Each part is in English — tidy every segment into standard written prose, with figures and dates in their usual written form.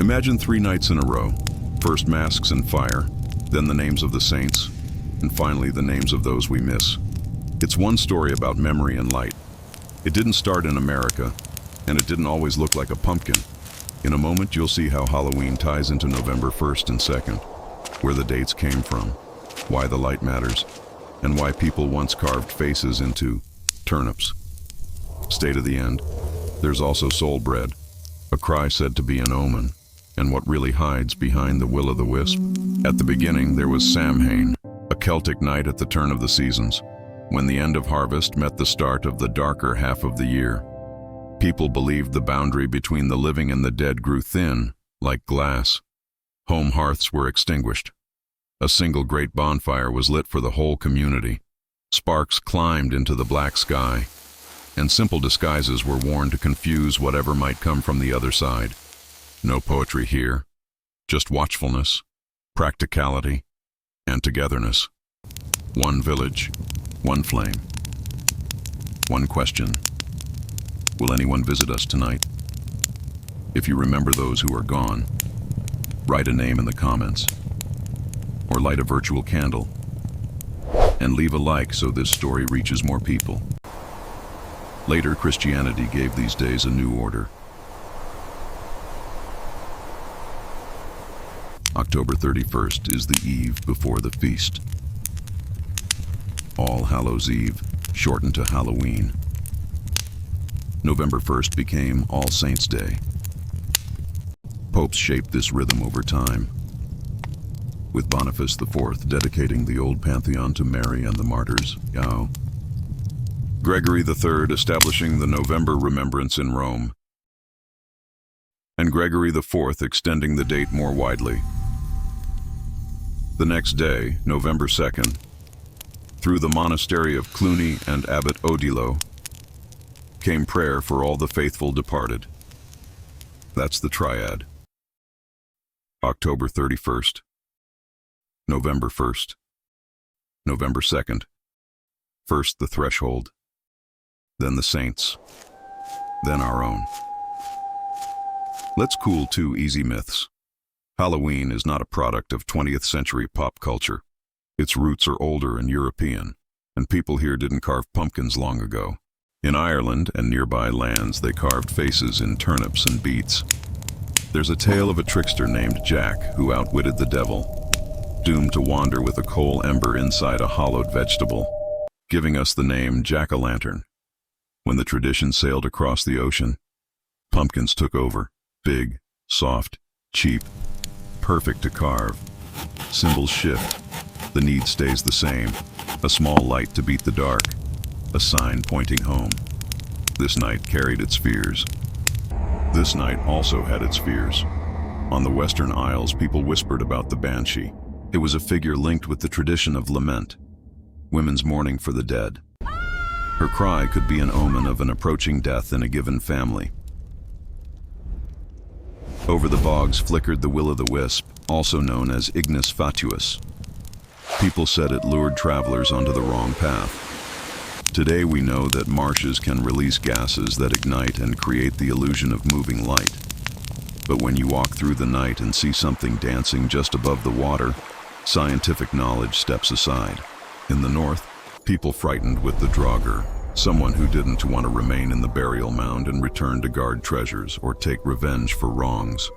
Imagine 3 nights in a row. First masks and fire, then the names of the saints, and finally the names of those we miss. It's one story about memory and light. It didn't start in America, and it didn't always look like a pumpkin. In a moment, you'll see how Halloween ties into November 1st and 2nd, where the dates came from, why the light matters, and why people once carved faces into turnips. Stay to the end. There's also soul bread, a cry said to be an omen, and what really hides behind the will-o'-the-wisp. At the beginning, there was Samhain, a Celtic night at the turn of the seasons, when the end of harvest met the start of the darker half of the year. People believed the boundary between the living and the dead grew thin, like glass. Home hearths were extinguished. A single great bonfire was lit for the whole community. Sparks climbed into the black sky, and simple disguises were worn to confuse whatever might come from the other side. No poetry here, just watchfulness, practicality, and togetherness. One village, one flame. One question: will anyone visit us tonight? If you remember those who are gone, write a name in the comments, or light a virtual candle, and leave a like so this story reaches more people. Later, Christianity gave these days a new order. October 31st is the eve before the feast. All Hallows' Eve, shortened to Halloween. November 1st became All Saints' Day. Popes shaped this rhythm over time, with Boniface IV dedicating the old pantheon to Mary and the martyrs, Gregory III establishing the November remembrance in Rome, and Gregory IV extending the date more widely. The next day, November 2nd, through the monastery of Cluny and Abbot Odilo, came prayer for all the faithful departed. That's the triad. October 31st, November 1st, November 2nd, first the threshold, then the saints, then our own. Let's cool 2 easy myths. Halloween is not a product of 20th century pop culture. Its roots are older and European, and people here didn't carve pumpkins long ago. In Ireland and nearby lands, they carved faces in turnips and beets. There's a tale of a trickster named Jack who outwitted the devil, doomed to wander with a coal ember inside a hollowed vegetable, giving us the name jack-o'-lantern. When the tradition sailed across the ocean, pumpkins took over. Big, soft, cheap, perfect to carve. Symbols shift. The need stays the same. A small light to beat the dark. A sign pointing home. This night carried its fears. This night also had its fears. On the Western Isles, people whispered about the banshee. It was a figure linked with the tradition of lament, women's mourning for the dead. Her cry could be an omen of an approaching death in a given family. Over the bogs flickered the will-o'-the-wisp, also known as ignis fatuus. People said it lured travelers onto the wrong path. Today we know that marshes can release gases that ignite and create the illusion of moving light. But when you walk through the night and see something dancing just above the water, scientific knowledge steps aside. In the north, people frightened with the draugr, someone who didn't want to remain in the burial mound and return to guard treasures or take revenge for wrongs.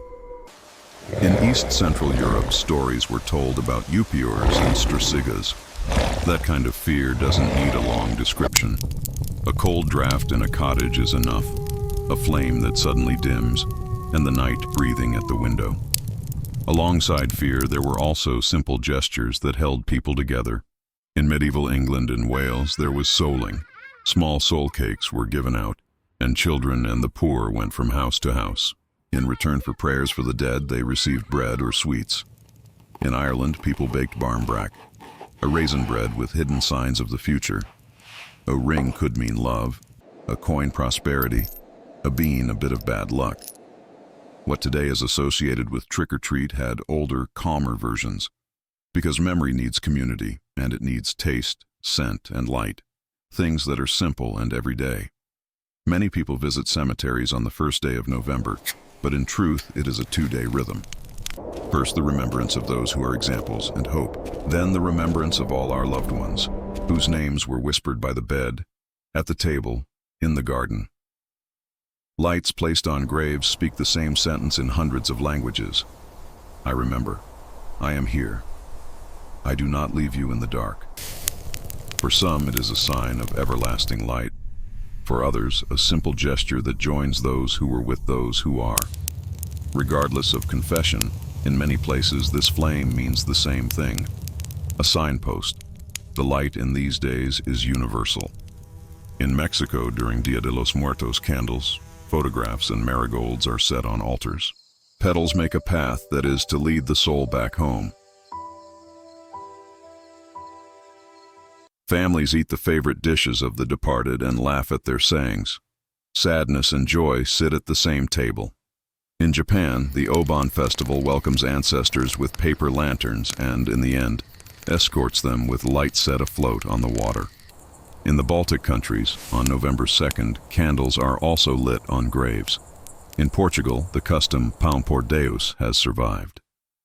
In East Central Europe, stories were told about upiors and strzygas. That kind of fear doesn't need a long description. A cold draft in a cottage is enough, a flame that suddenly dims, and the night breathing at the window. Alongside fear, there were also simple gestures that held people together. In medieval England and Wales, there was souling. Small soul cakes were given out, and children and the poor went from house to house. In return for prayers for the dead, they received bread or sweets. In Ireland, people baked barmbrack, a raisin bread with hidden signs of the future. A ring could mean love, a coin prosperity, a bean a bit of bad luck. What today is associated with trick-or-treat had older, calmer versions, because memory needs community, and it needs taste, scent, and light, things that are simple and everyday. Many people visit cemeteries on the first day of November, but in truth it is a two-day rhythm. First, the remembrance of those who are examples and hope. Then the remembrance of all our loved ones, whose names were whispered by the bed, at the table, in the garden. Lights placed on graves speak the same sentence in hundreds of languages. I remember. I am here. I do not leave you in the dark. For some, it is a sign of everlasting light. For others, a simple gesture that joins those who were with those who are. Regardless of confession, in many places this flame means the same thing. A signpost. The light in these days is universal. In Mexico, during Dia de los Muertos, candles, photographs, and marigolds are set on altars. Petals make a path that is to lead the soul back home. Families eat the favorite dishes of the departed and laugh at their sayings. Sadness and joy sit at the same table. In Japan, the Obon festival welcomes ancestors with paper lanterns and, in the end, escorts them with lights set afloat on the water. In the Baltic countries, on November 2nd, candles are also lit on graves. In Portugal, the custom Pão por Deus has survived.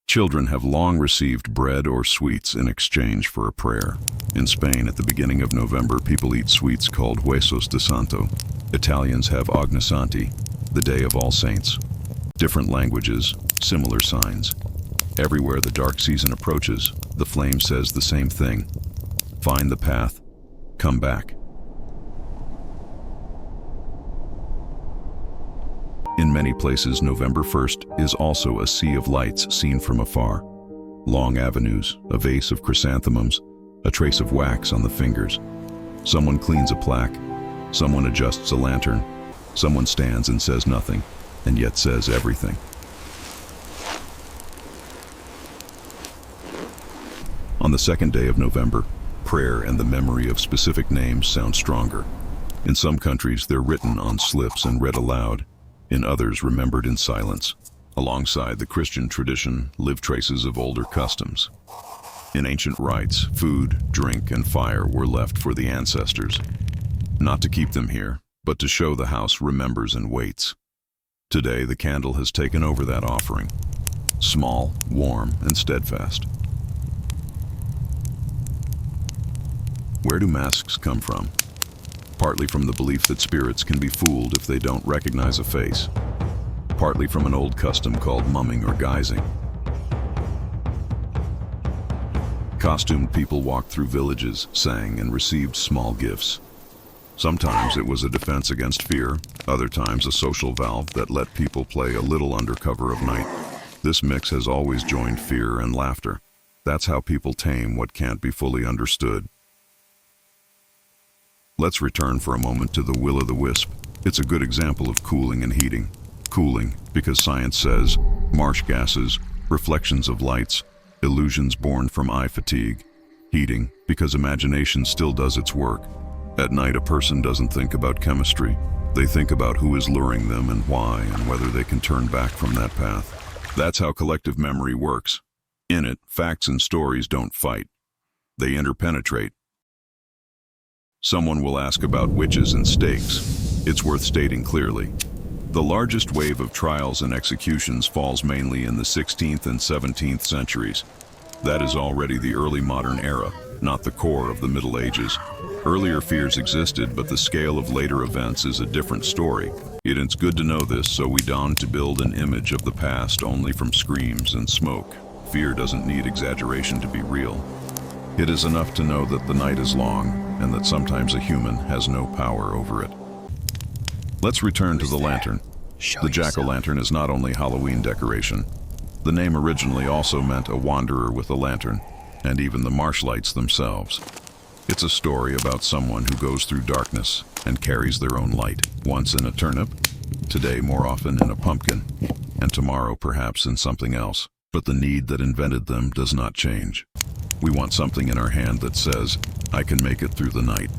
Children have long received bread or sweets in exchange for a prayer. In Spain, at the beginning of November, people eat sweets called Huesos de Santo. Italians have Ognissanti, the Day of All Saints. Different languages, similar signs. Everywhere the dark season approaches, the flame says the same thing. Find the path. Come back. In many places, November 1st is also a sea of lights seen from afar. Long avenues, a vase of chrysanthemums, a trace of wax on the fingers. Someone cleans a plaque, someone adjusts a lantern, someone stands and says nothing, and yet says everything. On the second day of November, prayer and the memory of specific names sound stronger. In some countries, they're written on slips and read aloud. In others, remembered in silence. Alongside the Christian tradition live traces of older customs. In ancient rites, food, drink, and fire were left for the ancestors. Not to keep them here, but to show the house remembers and waits. Today, the candle has taken over that offering. Small, warm, and steadfast. Where do masks come from? Partly from the belief that spirits can be fooled if they don't recognize a face. Partly from an old custom called mumming or guising. Costumed people walked through villages, sang, and received small gifts. Sometimes it was a defense against fear, other times a social valve that let people play a little under cover of night. This mix has always joined fear and laughter. That's how people tame what can't be fully understood. Let's return for a moment to the will-o'-the-wisp. It's a good example of cooling and heating. Cooling, because science says, marsh gases, reflections of lights, illusions born from eye fatigue. Heating, because imagination still does its work. At night, a person doesn't think about chemistry. They think about who is luring them and why, and whether they can turn back from that path. That's how collective memory works. In it, facts and stories don't fight. They interpenetrate. Someone will ask about witches and stakes. It's worth stating clearly. The largest wave of trials and executions falls mainly in the 16th and 17th centuries. That is already the early modern era, not the core of the Middle Ages. Earlier fears existed, but the scale of later events is a different story. It's good to know this, so we don't to build an image of the past only from screams and smoke. Fear doesn't need exaggeration to be real. It is enough to know that the night is long, and that sometimes a human has no power over it. Let's return to the lantern. The jack-o'-lantern is not only Halloween decoration. The name originally also meant a wanderer with a lantern, and even the marsh lights themselves. It's a story about someone who goes through darkness and carries their own light, once in a turnip, today more often in a pumpkin, and tomorrow perhaps in something else. But the need that invented them does not change. We want something in our hand that says, I can make it through the night.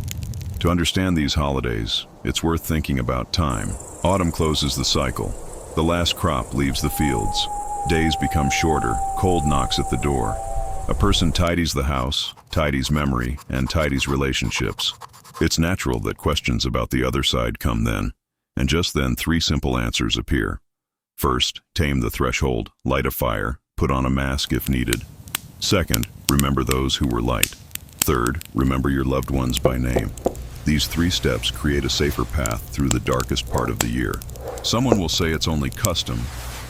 To understand these holidays, it's worth thinking about time. Autumn closes the cycle. The last crop leaves the fields. Days become shorter, cold knocks at the door. A person tidies the house, tidies memory, and tidies relationships. It's natural that questions about the other side come then, and just then 3 simple answers appear. First, tame the threshold, light a fire, put on a mask if needed. Second, remember those who were light. Third, remember your loved ones by name. These 3 steps create a safer path through the darkest part of the year. Someone will say it's only custom,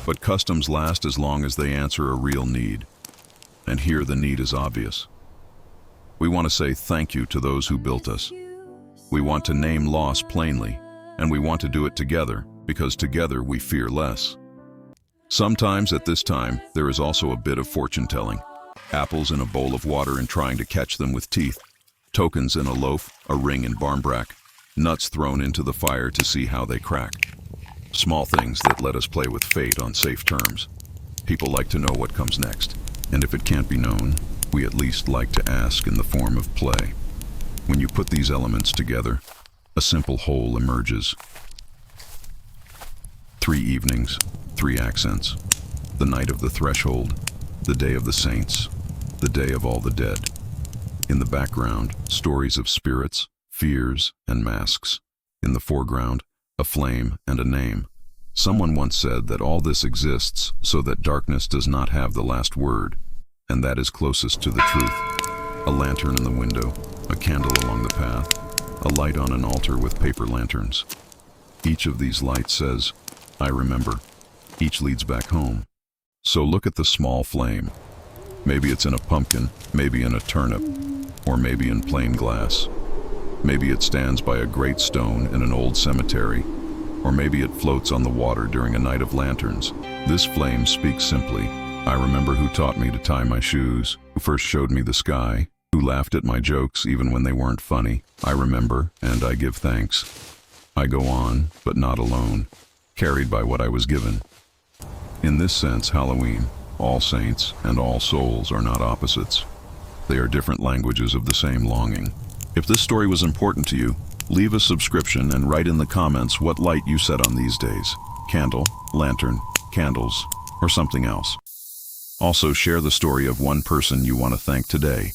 but customs last as long as they answer a real need. And here the need is obvious. We want to say thank you to those who built us. We want to name loss plainly, and we want to do it together, because together we fear less. Sometimes at this time, there is also a bit of fortune-telling. Apples in a bowl of water and trying to catch them with teeth. Tokens in a loaf, a ring in barmbrack. Nuts thrown into the fire to see how they crack. Small things that let us play with fate on safe terms. People like to know what comes next. And if it can't be known, we at least like to ask in the form of play. When you put these elements together, a simple whole emerges. 3 evenings, 3 accents. The night of the threshold, the day of the saints, the day of all the dead. In the background, stories of spirits, fears, and masks. In the foreground, a flame and a name. Someone once said that all this exists so that darkness does not have the last word, and that is closest to the truth. A lantern in the window, a candle along the path, a light on an altar with paper lanterns. Each of these lights says, I remember. Each leads back home. So look at the small flame. Maybe it's in a pumpkin, maybe in a turnip, or maybe in plain glass. Maybe it stands by a great stone in an old cemetery, or maybe it floats on the water during a night of lanterns. This flame speaks simply. I remember who taught me to tie my shoes, who first showed me the sky, who laughed at my jokes even when they weren't funny. I remember, and I give thanks. I go on, but not alone, carried by what I was given. In this sense, Halloween, All Saints, and All Souls are not opposites. They are different languages of the same longing. If this story was important to you, leave a subscription and write in the comments what light you set on these days. Candle, lantern, candles, or something else. Also share the story of one person you want to thank today.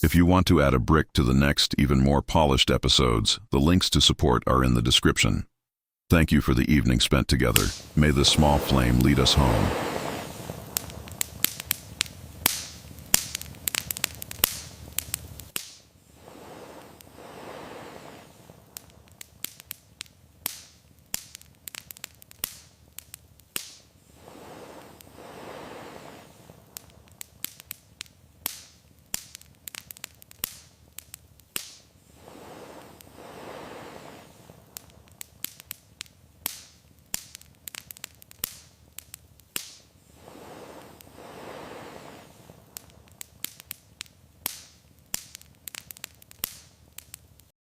If you want to add a brick to the next, even more polished episodes, the links to support are in the description. Thank you for the evening spent together. May the small flame lead us home.